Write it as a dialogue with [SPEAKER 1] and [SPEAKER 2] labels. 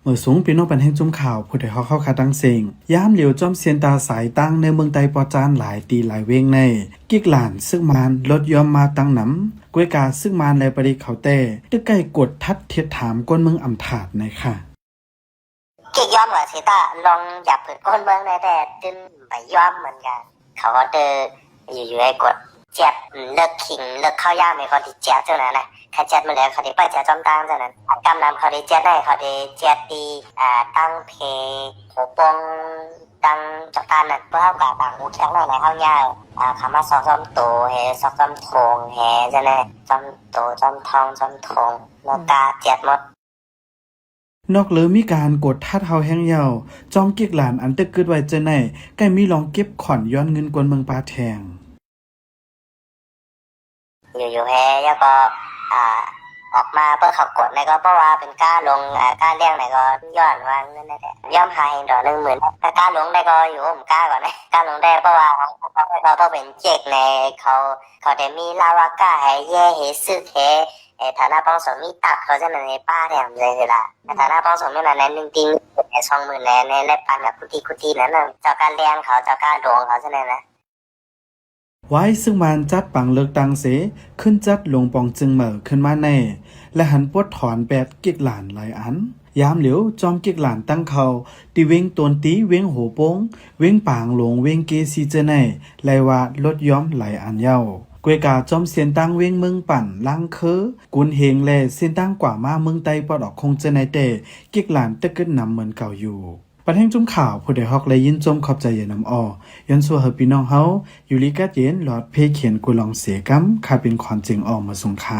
[SPEAKER 1] มื่อสูงพี่น้องปันแห่งจุ่มข่าวผู้ใดเข้าคาตั้งเสียงย้ำเหลียวจอมเซียนตาสายตั้งในเมืองไตปอจานหลายตีหลายเวงในกิกหลานซึ่งมานลดยอมมาตั้งน้ำกวยกาซึ่งมานในปริเขาเต้ตึกใกล้กดทัดเทียถามก้นเมืองอำถาดในค่ะ
[SPEAKER 2] กิกยอมเหรอสิตาลองหยับผืนก้นเมืองในแต่ดึงไปยอมเหมือนกันเขาก็เจออยู่ๆให้กดเจ็บเลิกขิงเลิกเข้าย่าไม่เขาที่เจ็บเท่านั้นนะเขาเจ็บมาแล้วเขาได้ไปเจ็บจอมตั้งเท่านั้นกำนำเขาได้เจ็บได้เขาได้เจ็บดีตั้งเพหัวปงตั้งจักรานนั่นเพื่อเอากาบางหูแข็งหน่อยในห้องยาวเขามาซ้อมโตเฮซ้อมทงเฮจะเนี่ยซ้อมโตซ้อมทองซ้อมทงแล้วกาเจ็บหมด
[SPEAKER 1] นอกเลยมีการกดทัดเฮาแห้งยาวจอมกิกหลานอันตึกกึดไว้เจอไหนใกล้มีลองเก็บขอนย้อนเงินกวนเมืองปลาแทง
[SPEAKER 2] อยู่ๆแฮแล้วก็ออกมาเพื่อเขากดในก็เพราะว่าเป็นก้าลงก้าเลี้ยงไหนก็ย้อนวางนั่นแหละย่อมหายดอก10,000ถ้าก้าลงได้ก็อยู่ผมก้าก่อนนะก้าลงได้เพราะว่าเขาต้องเป็นเจกในเขาได้มีลาวาก้าให้แย่ให้ซึกให้ฐานะป้องสมมีตัดเขาจะในป้าแถมเลยล่ะฐานะป้องสมมีนั้น1ตี20,000ในปันแบบคุตีนั้นน่ะเจ้าการเลี้ยงเขาเจ้าการหลวงเขาจะไหนนะ
[SPEAKER 1] ไว้ซึ่งมันจัดปังเลิกตังเสขึ้นจัดลงปองจึงเหม่อขึ้นมาในและหันปวดถอนแปดกิกหลานหลายอันยามเหลียวจอมกิกหลานตั้งเขาตีเวงตนตีเวงโหโป้งเวงปางหลงเวงเกซีเจไนไลว่าลดย้อมหลายอันเย้ากวยกาจอมเสียนตั้งเวงเมืองปั่นลังเคอกุนเฮงแลเสียนตั้งกว่ามาเมืองไตปอดออกคงเจไนเตกิกหลานตึกขึ้นนำเหมือนเก่าอยู่ปันแห่งจุ่มข่าวผู้ใดฮอกและยินจมขอบใจอย่านำอ้อยันสัวเฮาพี่น้องเฮาอยู่ลิกัดเย็นหลอดเพเขียนกุลองเสียกำค่าเป็นความจริงออกมาส่งค่า